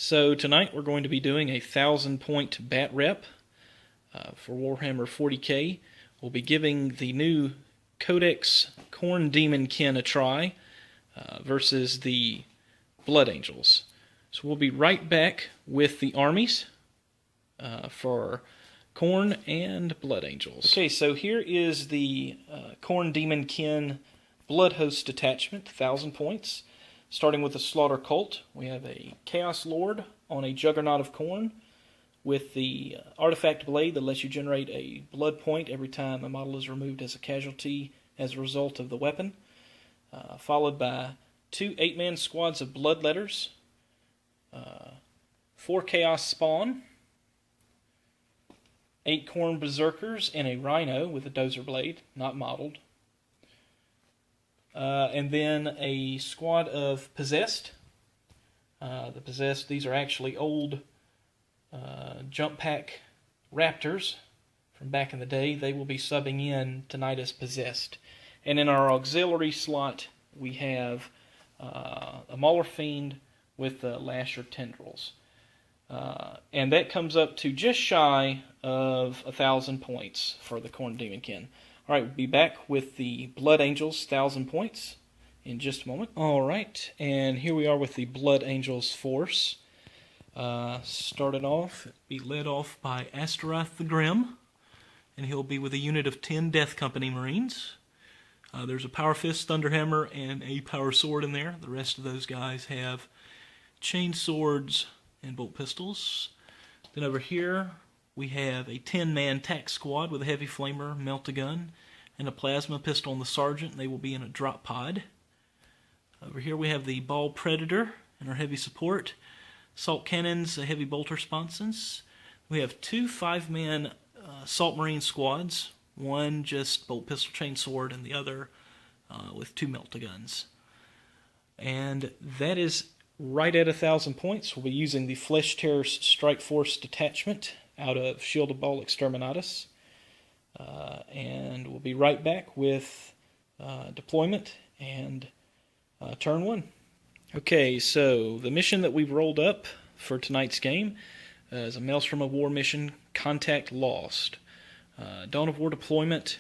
So tonight we're going to be doing a 1,000-point bat rep for Warhammer 40k. We'll be giving the new Codex Khorne Daemonkin a try versus the Blood Angels. So we'll be right back with the armies for Khorne and Blood Angels. Okay, so here is the Khorne Daemonkin Blood Host detachment, 1,000 points. Starting with the Slaughter Cult, we have a Chaos Lord on a Juggernaut of Khorne with the Artifact Blade that lets you generate a blood point every time a model is removed as a casualty as a result of the weapon. Followed by 2 8-man squads of Bloodletters, 4 Chaos Spawn, 8 Khorne Berserkers, and a Rhino with a Dozer Blade, not modeled. And then a squad of Possessed. The Possessed, these are actually old jump pack Raptors from back in the day. They will be subbing in tonight as Possessed. And in our auxiliary slot, we have a Mauler Fiend with Lasher Tendrils. And that comes up to just shy of 1,000 points for the Khorne Daemonkin. Alright, we'll be back with the Blood Angels 1,000 points in just a moment. Alright, and here we are with the Blood Angels force. Started off, be led off by Astaroth the Grim, and he'll be with a unit of 10 Death Company Marines. There's a Power Fist, Thunderhammer, and a Power Sword in there. The rest of those guys have chain swords and bolt pistols. Then over here, we have a 10-man tack squad with a heavy flamer, melt-a-gun, and a plasma pistol on the sergeant. They will be in a drop pod. Over here we have the Ball Predator and our heavy support. Salt cannons, a heavy bolter sponsons. We have 2 5-man Salt Marine squads. One just bolt pistol chain sword and the other with 2 melt-a-guns. And that is right at 1,000 points. We'll be using the Flesh Terror's Strike Force detachment out of Shield of Ball Exterminatus. And we'll be right back with deployment and turn 1. Okay, so the mission that we've rolled up for tonight's game is a Maelstrom of War mission, Contact Lost. Dawn of War deployment,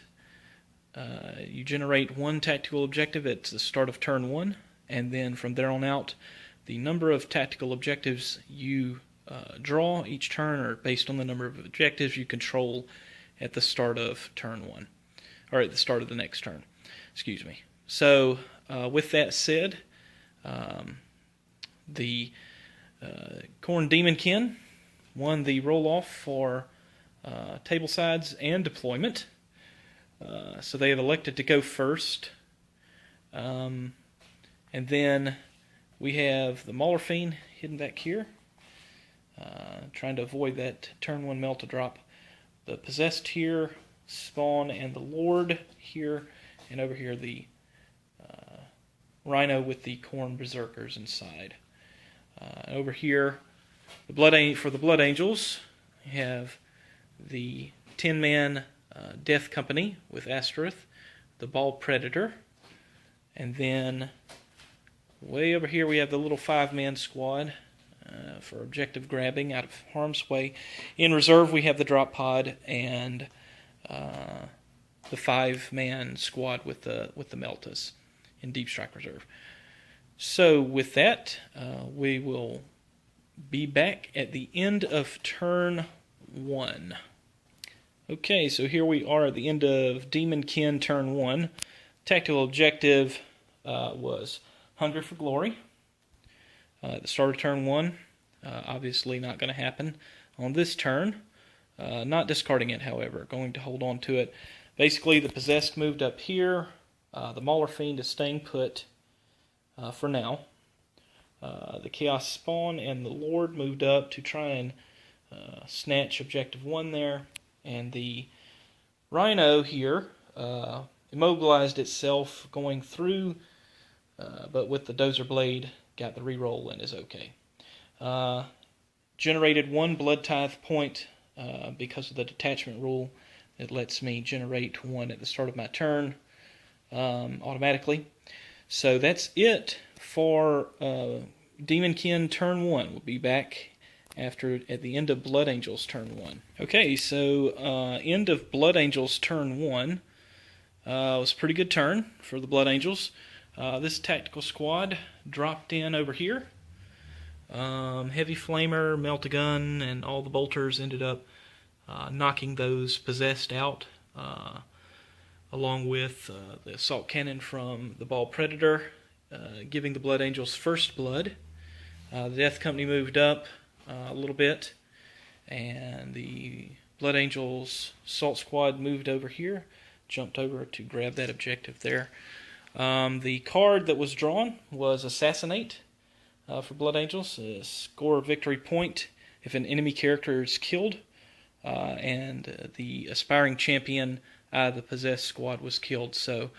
you generate 1 tactical objective at the start of turn 1, and then from there on out, the number of tactical objectives you draw each turn are based on the number of objectives you control at the start of turn 1, or at the start of the next turn. Excuse me. So, with that said, the Khorne Daemonkin won the roll-off for tablesides and deployment. So they have elected to go first. And then we have the Mauler Fiend hidden back here, trying to avoid that turn 1 melt to drop. The Possessed here, Spawn, and the Lord here, and over here the Rhino with the Khorne Berserkers inside. Over here, for the Blood Angels, we have the 10-man Death Company with Astaroth, the Ball Predator, and then way over here we have the little 5-man squad for objective grabbing out of harm's way. In reserve we have the drop pod and the 5-man squad with the Meltas in Deep Strike Reserve. So with that, we will be back at the end of turn 1. Okay, so here we are at the end of Daemonkin turn 1. Tactical objective was Hunger for Glory. At the start of turn 1, obviously not going to happen on this turn. Not discarding it, however, going to hold on to it. Basically, the Possessed moved up here. The Mauler Fiend is staying put for now. The Chaos Spawn and the Lord moved up to try and snatch Objective 1 there. And the Rhino here immobilized itself going through, but with the Dozer Blade, got the reroll and is okay. Generated 1 Blood Tithe point because of the detachment rule. It lets me generate 1 at the start of my turn automatically. So that's it for Daemonkin turn 1. We'll be back at the end of Blood Angels turn 1. Okay, so end of Blood Angels turn 1 was a pretty good turn for the Blood Angels. This tactical squad dropped in over here. Heavy Flamer, Melt-A-Gun, and all the bolters ended up knocking those possessed out, along with the assault cannon from the Ball Predator, giving the Blood Angels first blood. The Death Company moved up a little bit, and the Blood Angels assault squad moved over here, jumped over to grab that objective there. The card that was drawn was Assassinate for Blood Angels. Score a victory point if an enemy character is killed, and the aspiring champion out of the possessed squad was killed. So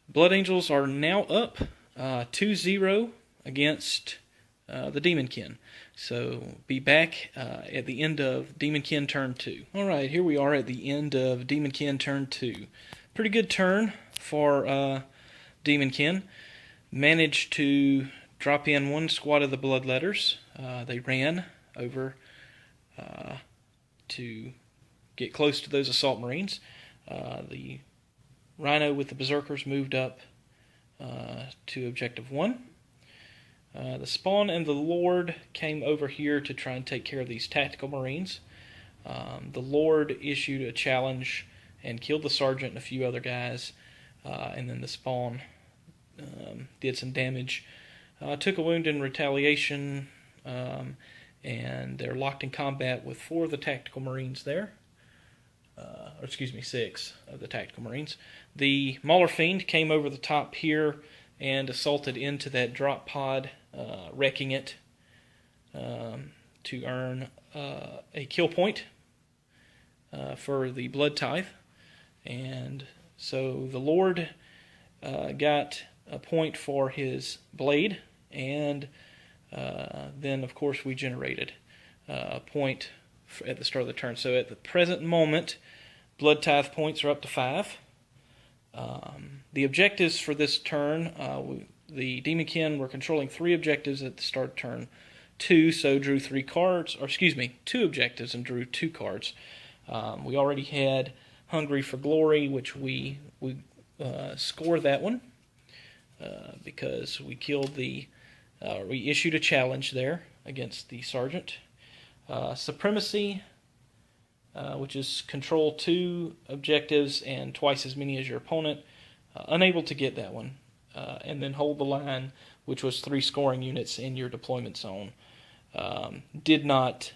Blood Angels are now up 2-0 against the Daemonkin. So be back at the end of Daemonkin turn 2. Alright, here we are at the end of Daemonkin turn 2. Pretty good turn for Daemonkin. Managed to drop in one squad of the Bloodletters. They ran over to get close to those Assault Marines. The Rhino with the Berserkers moved up to Objective 1. The Spawn and the Lord came over here to try and take care of these Tactical Marines. The Lord issued a challenge and killed the Sergeant and a few other guys, and then the Spawn did some damage. Took a wound in retaliation, and they're locked in combat with 4 of the Tactical Marines there. Or excuse me, 6 of the Tactical Marines. The Mauler Fiend came over the top here and assaulted into that drop pod, wrecking it to earn a kill point for the Blood Tithe. And so the Lord got a point for his blade, and then of course we generated a point at the start of the turn. So at the present moment, Blood Tithe points are up to 5. The objectives for this turn, the Daemonkin were controlling 3 objectives at the start of turn 2, so drew 3 cards, or excuse me, 2 objectives and drew 2 cards. We already had Hungry for Glory, which we scored that one because we killed we issued a challenge there against the Sergeant. Supremacy, which is control 2 objectives and twice as many as your opponent. Unable to get that one. And then Hold the Line, which was 3 scoring units in your deployment zone. Did not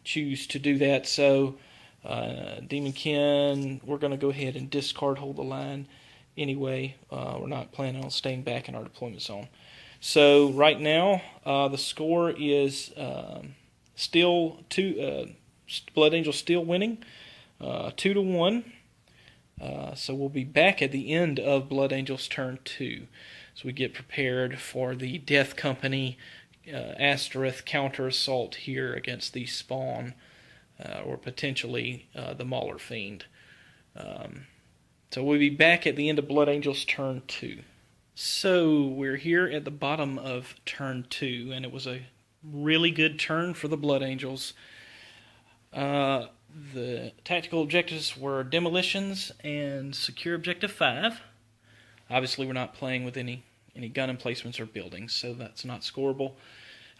choose to do that, so Daemonkin, we're going to go ahead and discard Hold the Line anyway. We're not planning on staying back in our deployment zone. So right now, the score is still Blood Angel still winning, 2-1. So we'll be back at the end of Blood Angels turn 2. So we get prepared for the Death Company Astaroth counter assault here against the Spawn, or potentially the Mauler Fiend. So we'll be back at the end of Blood Angels turn 2. So we're here at the bottom of turn 2, and it was a really good turn for the Blood Angels. The tactical objectives were demolitions and secure objective 5. Obviously, we're not playing with any gun emplacements or buildings, so that's not scoreable.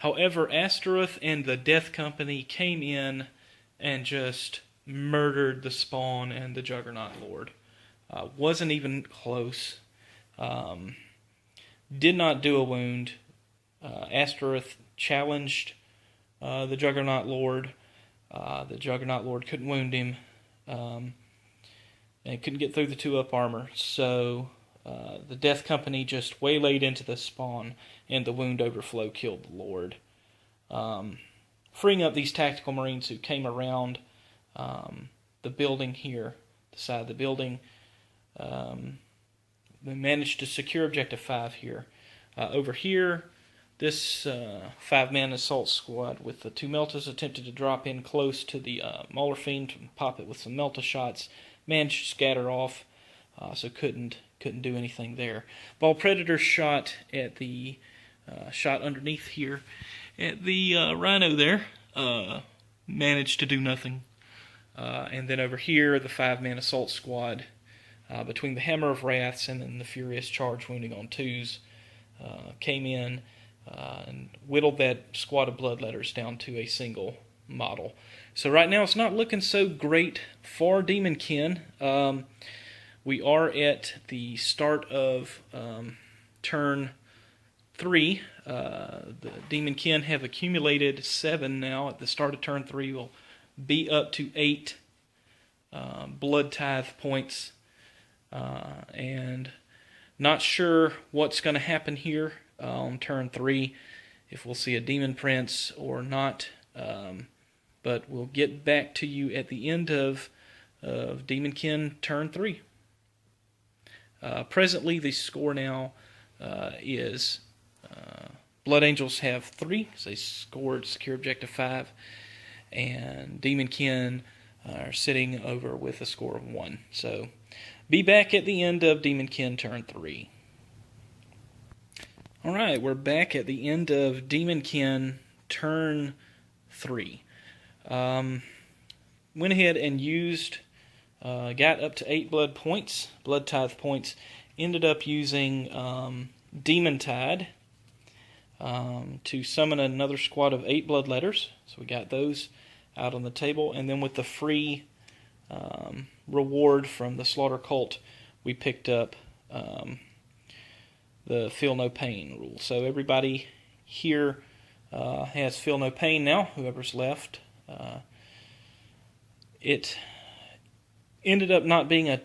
However, Astaroth and the Death Company came in and just murdered the Spawn and the Juggernaut Lord. Wasn't even close. Did not do a wound. Astaroth challenged the Juggernaut Lord. The Juggernaut Lord couldn't wound him, and couldn't get through the 2-up armor. So the Death Company just waylaid into the Spawn, and the wound overflow killed the Lord, freeing up these tactical Marines who came around the building here, the side of the building. They managed to secure objective 5 here. Over here, this 5-man assault squad with the 2 Meltas attempted to drop in close to the Mauler Fiend and pop it with some Melta shots. Managed to scatter off, so couldn't do anything there. Ball Predator shot at the shot underneath here at the Rhino there. Managed to do nothing. And then over here, the 5-man assault squad, between the Hammer of Wraths and then the Furious Charge wounding on 2s, came in and whittled that squad of Bloodletters down to a single model. So right now it's not looking so great for Daemonkin. We are at the start of turn 3. The Daemonkin have accumulated 7 now. At the start of turn 3, we'll be up to 8 blood tithe points. And not sure what's going to happen here on turn 3, if we'll see a Demon Prince or not. But we'll get back to you at the end of Daemonkin turn 3. Presently, the score now is Blood Angels have 3, because they scored Secure Objective 5, and Daemonkin are sitting over with a score of 1. So, be back at the end of Daemonkin turn 3. Alright, we're back at the end of Daemonkin turn 3. Went ahead and used, got up to 8 blood tithe points, ended up using Demon Tide to summon another squad of 8 Bloodletters. So we got those out on the table, and then with the free reward from the Slaughter Cult, we picked up the Feel No Pain rule. So everybody here has Feel No Pain now, whoever's left. It ended up not being a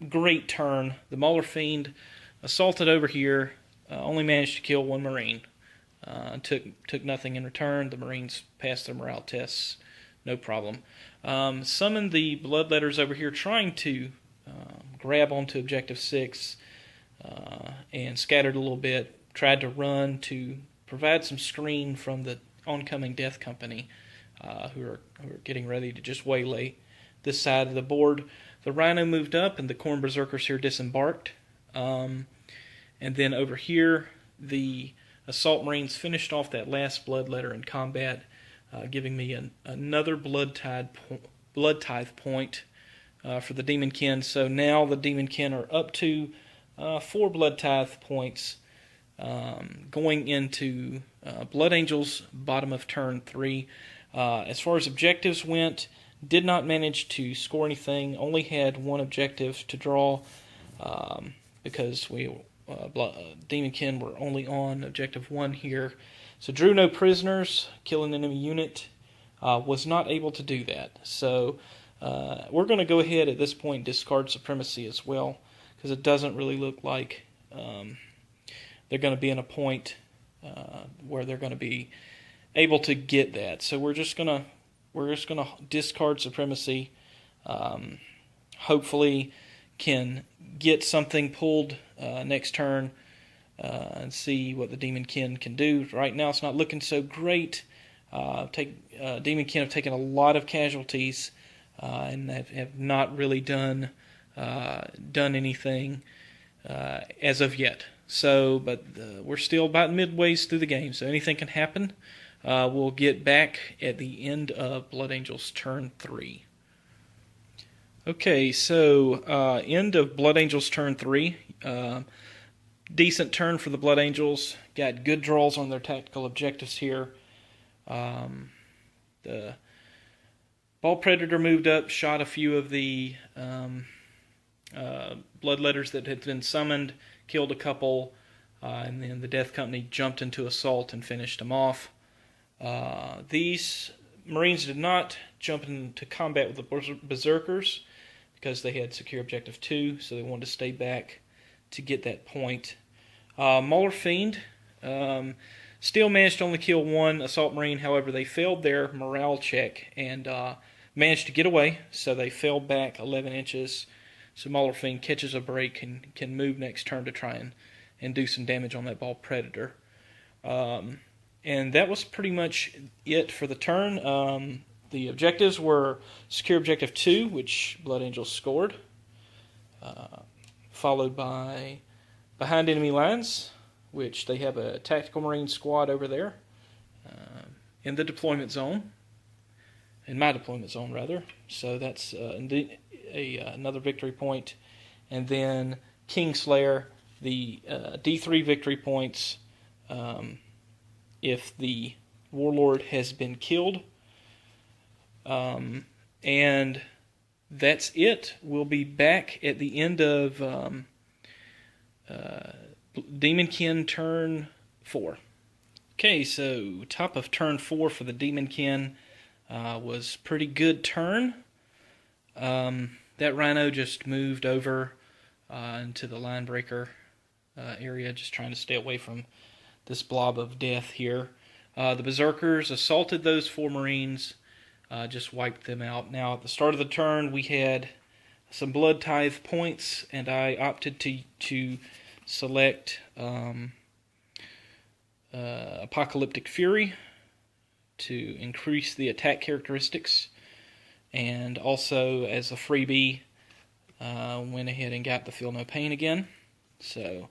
great turn. The Mauler Fiend assaulted over here, only managed to kill 1 Marine. Took nothing in return. The Marines passed their morale tests, no problem. Summoned the Bloodletters over here, trying to grab onto Objective 6, and scattered a little bit. Tried to run to provide some screen from the oncoming Death Company, who are getting ready to just waylay this side of the board. The Rhino moved up, and the Khorne Berserkers here disembarked. And then over here, the Assault Marines finished off that last Bloodletter in combat, giving me another blood tithe point for the Daemonkin. So now the Daemonkin are up to 4 blood tithe points, going into Blood Angels, bottom of turn 3. As far as objectives went, did not manage to score anything. Only had 1 objective to draw, because we Daemonkin were only on objective 1 here. So drew no prisoners, kill an enemy unit. Was not able to do that. So we're going to go ahead at this point and discard Supremacy as well, because it doesn't really look like they're going to be in a point where they're going to be able to get that. So we're just gonna discard Supremacy. Hopefully can get something pulled next turn, and see what the Daemonkin can do. Right now it's not looking so great. Daemonkin have taken a lot of casualties, and have not really done anything as of yet. So, but we're still about midways through the game, so anything can happen. We'll get back at the end of Blood Angels turn 3. Okay, so end of Blood Angels turn 3. Decent turn for the Blood Angels. Got good draws on their tactical objectives here. The Ball Predator moved up, shot a few of the Bloodletters that had been summoned, killed a couple, and then the Death Company jumped into assault and finished them off. These Marines did not jump into combat with the Berserkers because they had secure objective 2, so they wanted to stay back to get that point. Mauler Fiend still managed to only kill 1 Assault Marine. However, they failed their morale check and managed to get away, so they fell back 11 inches. So Mauler Fiend catches a break and can move next turn to try and do some damage on that Ball Predator. And that was pretty much it for the turn. The objectives were Secure Objective 2, which Blood Angels scored, followed by Behind Enemy Lines, which they have a tactical marine squad over there in the deployment zone, in my deployment zone rather. So that's another victory point. And then Kingslayer, the D3 victory points if the warlord has been killed. And that's it. We'll be back at the end of Daemonkin turn 4. Okay, so top of turn 4 for the Daemonkin was pretty good turn. That Rhino just moved over into the line breaker area, just trying to stay away from this blob of death here. The Berserkers assaulted those 4 Marines, just wiped them out. Now, at the start of the turn, we had some Blood Tithe points, and I opted to select Apocalyptic Fury to increase the attack characteristics, and also as a freebie went ahead and got the Feel No Pain again. So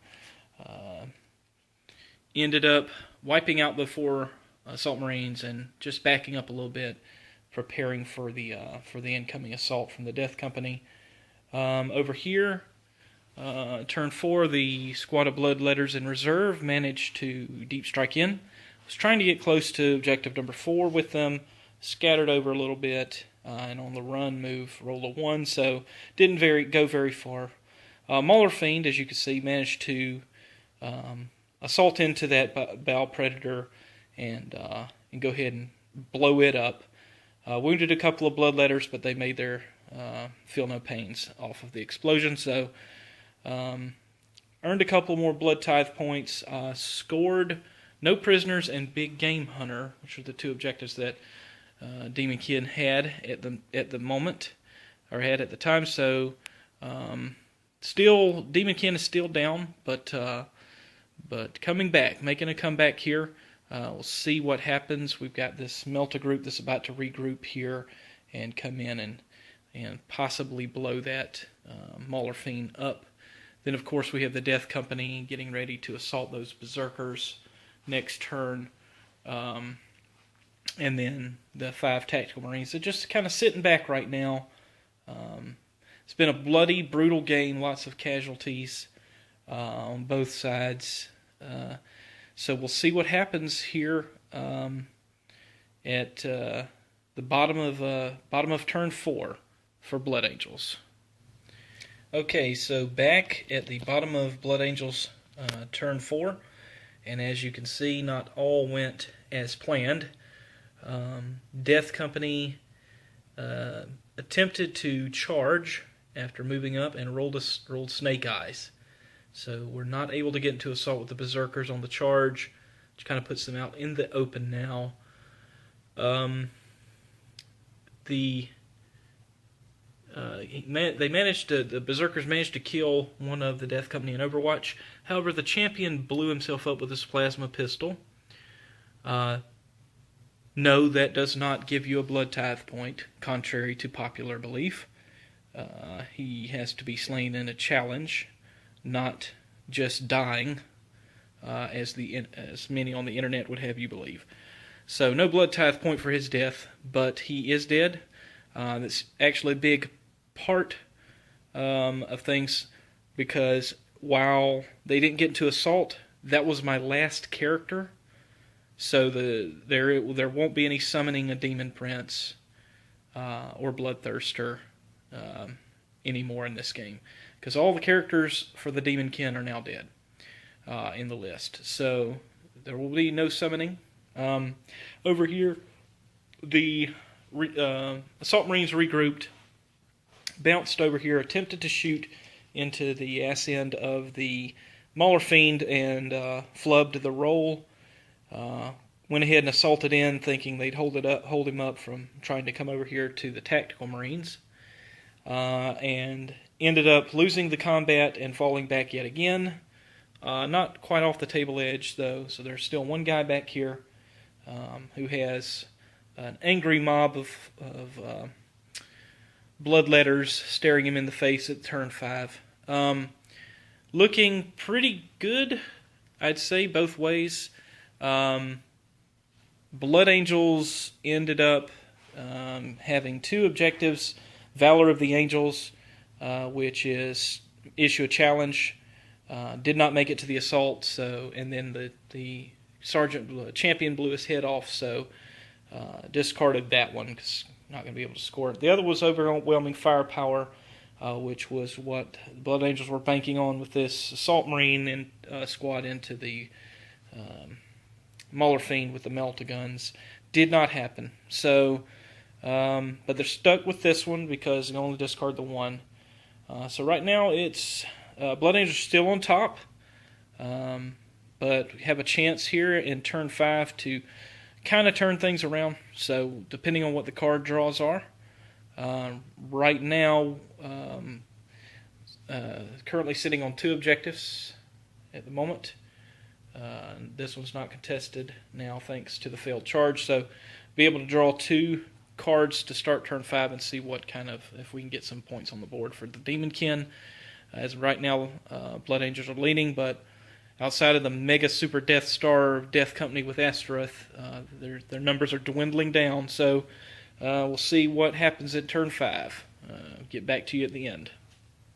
ended up wiping out the 4 assault marines and just backing up a little bit, preparing for the incoming assault from the Death Company. Over here, turn 4, the squad of Bloodletters in reserve managed to deep strike in. Was trying to get close to objective number 4 with them, scattered over a little bit, and on the run move rolled a 1, so didn't go very far. Mauler Fiend, as you can see, managed to assault into that Bow Predator and go ahead and blow it up. Wounded a couple of Bloodletters, but they made their Feel No Pains off of the explosion, so earned a couple more Blood Tithe points, scored No Prisoners and Big Game Hunter, which are the 2 objectives that Daemonkin had at the moment, or had at the time. So still, Daemonkin is still down, but coming back, making a comeback here. We'll see what happens. We've got this Melta group that's about to regroup here and come in and possibly blow that Mauler Fiend up. Then, of course, we have the Death Company getting ready to assault those Berserkers next turn. And then the 5 Tactical Marines. So just kind of sitting back right now. It's been a bloody, brutal game. Lots of casualties on both sides. So we'll see what happens here at the bottom of turn 4 for Blood Angels. Okay, so back at the bottom of Blood Angels turn 4, and as you can see, not all went as planned. Death Company attempted to charge after moving up and rolled Snake Eyes. So we're not able to get into assault with the Berserkers on the charge, which kind of puts them out in the open now. The Berserkers managed to kill one of the Death Company in Overwatch. However, the champion blew himself up with his plasma pistol. No, that does not give you a Blood Tithe point, contrary to popular belief. He has to be slain in a challenge, not just dying, as many on the internet would have you believe. So no Blood Tithe point for his death, but he is dead. That's actually a big part of things, because while they didn't get into assault, that was my last character. So there won't be any summoning a Demon Prince or Bloodthirster anymore in this game, because all the characters for the Daemonkin are now dead in the list. So there will be no summoning. Over here, the Assault Marines regrouped, bounced over here, attempted to shoot into the ass end of the Mauler Fiend and flubbed the roll. Went ahead and assaulted in, thinking they'd hold him up from trying to come over here to the Tactical Marines, and ended up losing the combat and falling back yet again. Not quite off the table edge, though, so there's still one guy back here who has an angry mob of Bloodletters staring him in the face at turn 5. Looking pretty good I'd say both ways. Blood Angels ended up having two objectives: Valor of the Angels, which is issue a challenge. Did not make it to the assault, so and then the champion blew his head off, so discarded that one because not going to be able to score it. The other was Overwhelming Firepower, which was what the Blood Angels were banking on with this Assault Marine squad into the Mauler Fiend with the Melt-A-Guns. Did not happen. So, but they're stuck with this one because they only discard the one. So right now it's Blood Angels still on top, but we have a chance here in turn 5 to kind of turn things around. So depending on what the card draws are, right now currently sitting on 2 objectives at the moment. This one's not contested now thanks to the failed charge, so be able to draw 2 cards to start turn 5 and see what kind of, if we can get some points on the board for the Daemonkin. As of right now, Blood Angels are leading, but outside of the Mega Super Death Star Death Company with Astaroth, their numbers are dwindling down, so we'll see what happens in turn 5. Get back to you at the end.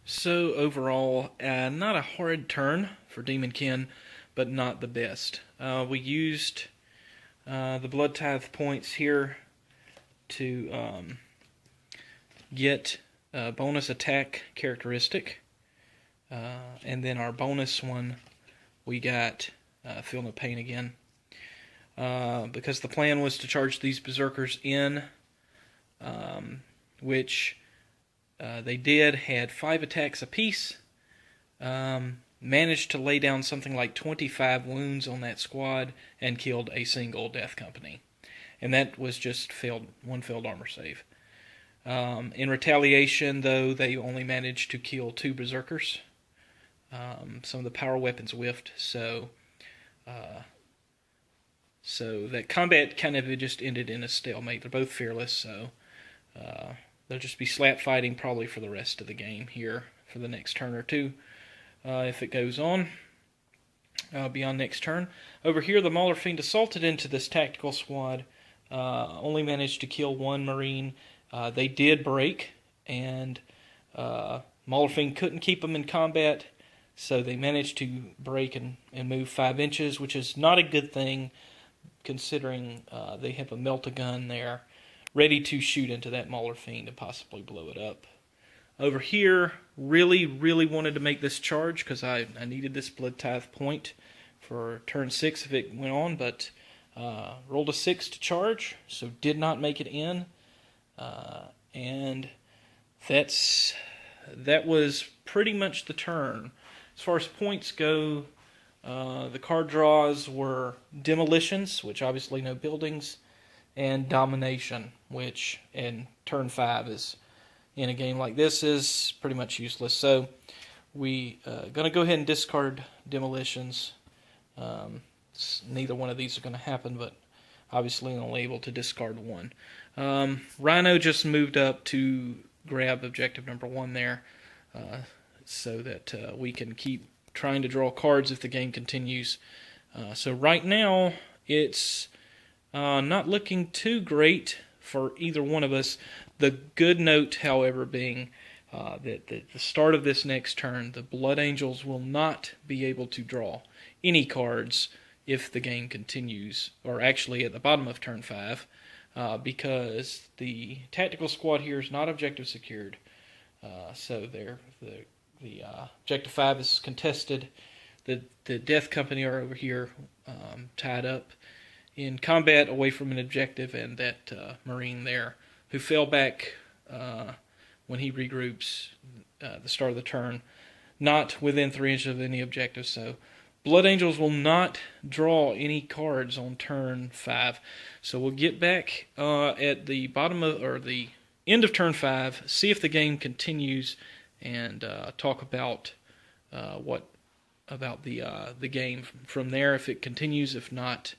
So overall, not a horrid turn for Daemonkin, but not the best. We used the Blood Tithe points here to get a bonus attack characteristic, and then our bonus one we got Feel No Pain again, because the plan was to charge these Berserkers in, which they did, had 5 attacks apiece, managed to lay down something like 25 wounds on that squad, and killed a single Death Company. And that was just one failed armor save. In retaliation, though, they only managed to kill 2 Berserkers. Some of the power weapons whiffed, so that combat kind of just ended in a stalemate. They're both fearless, so they'll just be slap fighting probably for the rest of the game here for the next turn or 2. If it goes on beyond next turn. Over here, the Mauler Fiend assaulted into this tactical squad, only managed to kill 1 Marine. They did break, and Mauler Fiend couldn't keep them in combat, so they managed to break and move 5 inches, which is not a good thing, considering they have a Melt-A-Gun there, ready to shoot into that Mauler Fiend and possibly blow it up. Over here, really wanted to make this charge because I needed this Blood Tithe point for turn 6 if it went on, but rolled a 6 to charge, so did not make it in. And that was pretty much the turn. As far as points go, the card draws were Demolitions, which obviously no buildings, and Domination, which in turn 5 is, in a game like this, is pretty much useless. So we going to go ahead and discard Demolitions. Neither one of these are going to happen, but obviously only able to discard 1. Rhino just moved up to grab objective number 1 there, so that we can keep trying to draw cards if the game continues. So right now, it's not looking too great for either one of us. The good note, however, being that the start of this next turn, the Blood Angels will not be able to draw any cards if the game continues, or actually at the bottom of turn 5, because the tactical squad here is not objective secured. So the objective 5 is contested. The Death Company are over here tied up in combat away from an objective, and that Marine there who fell back when he regroups the start of the turn, not within 3 inches of any objective. So Blood Angels will not draw any cards on turn 5. So we'll get back at the bottom of, or the end of turn 5, see if the game continues, and talk about what about the game from there if it continues. If not,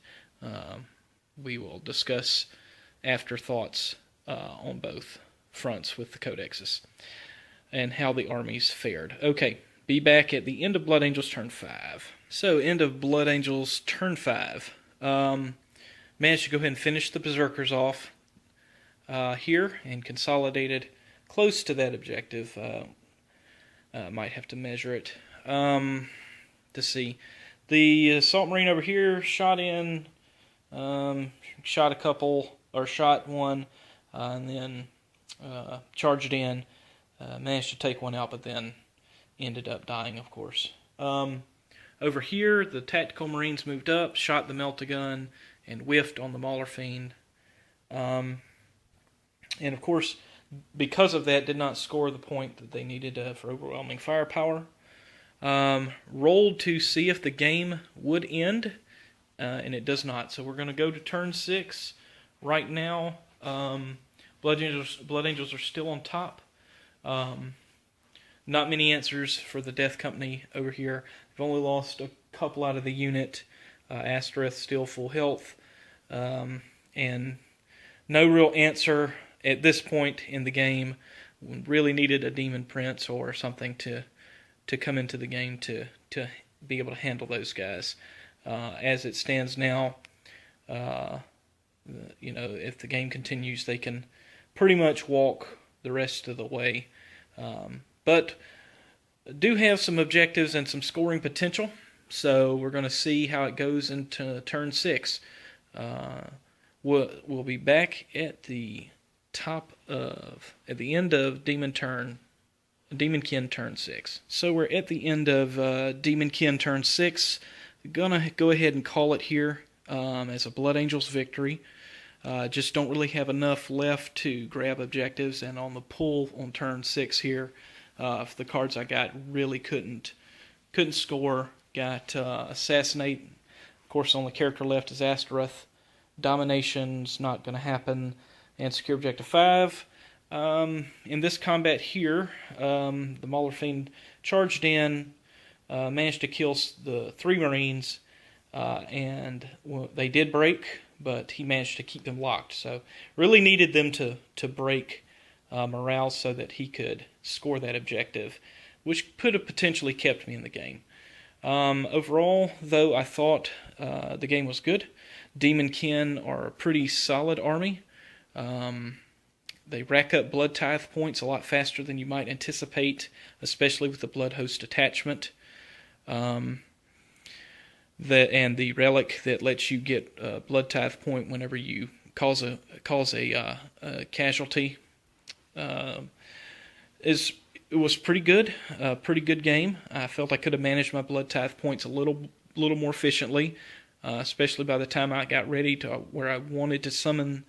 we will discuss afterthoughts on both fronts with the codexes and how the armies fared. Okay, be back at the end of Blood Angels turn 5. So, end of Blood Angels turn 5. Managed to go ahead and finish the Berserkers off here and consolidated close to that objective. Might have to measure it to see. The Assault Marine over here shot in, shot a couple, or shot one, and then charged in. Managed to take one out, but then ended up dying, of course. Over here, the Tactical Marines moved up, shot the Melt-A-Gun, and whiffed on the Mauler Fiend. And of course, because of that, did not score the point that they needed for overwhelming firepower. Rolled to see if the game would end, and it does not. So we're going to go to turn 6 right now. Blood Angels are still on top. Not many answers for the Death Company over here. They've only lost a couple out of the unit. Astereth still full health. And no real answer at this point in the game. Really needed a Demon Prince or something to come into the game to be able to handle those guys. As it stands now, if the game continues, they can pretty much walk the rest of the way. But do have some objectives and some scoring potential, so we're going to see how it goes into turn 6. We'll be back at the end of Daemonkin turn 6. So we're at the end of Daemonkin turn 6. Gonna go ahead and call it here as a Blood Angels victory. Just don't really have enough left to grab objectives, and on the pull on turn 6 here, the cards I got really couldn't score. Got Assassinate. Of course, the only character left is Astereth. Domination's not going to happen. And Secure Objective 5. In this combat here, the Mauler Fiend charged in, managed to kill the 3 Marines, and they did break, but he managed to keep them locked. So really needed them to break morale so that he could score that objective, which could have potentially kept me in the game. Overall, though, I thought the game was good. Daemonkin are a pretty solid army. They rack up Blood Tithe points a lot faster than you might anticipate, especially with the Blood Host attachment. And the relic that lets you get a Blood Tithe point whenever you cause a casualty. It was pretty good, pretty good game. I felt I could have managed my Blood Tithe points a little more efficiently, especially by the time I got ready to where I wanted to summon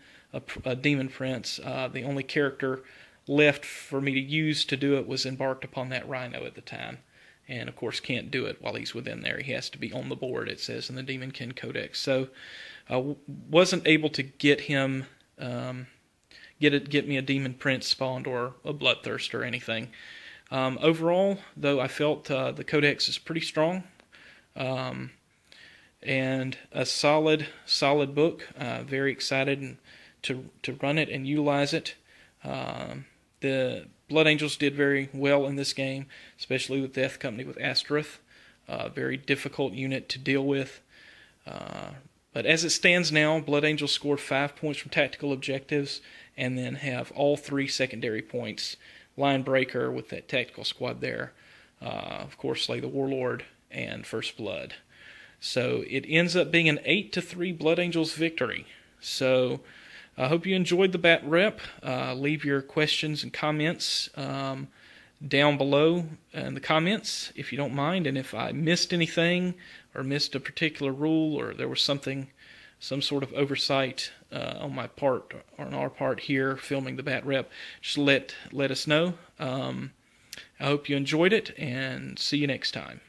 a Demon Prince. The only character left for me to use to do it was Embarked Upon that Rhino at the time, and of course can't do it while he's within there. He has to be on the board, it says in the Daemonkin Codex. So I wasn't able to get him. Get me a Demon Prince spawned or a Bloodthirst or anything. Overall, though, I felt the Codex is pretty strong, and a solid book. Very excited to run it and utilize it. The Blood Angels did very well in this game, especially with Death Company with Astereth. Very difficult unit to deal with. But as it stands now, Blood Angels scored 5 points from tactical objectives, and then have all 3 secondary points. Line Breaker with that tactical squad there. Of course, Slay the Warlord and First Blood. So it ends up being an 8-3 Blood Angels victory. So I hope you enjoyed the bat rep. Leave your questions and comments down below in the comments if you don't mind. And if I missed anything or missed a particular rule, or there was some sort of oversight on my part or on our part here filming the bat rep, just let us know. I hope you enjoyed it, and see you next time.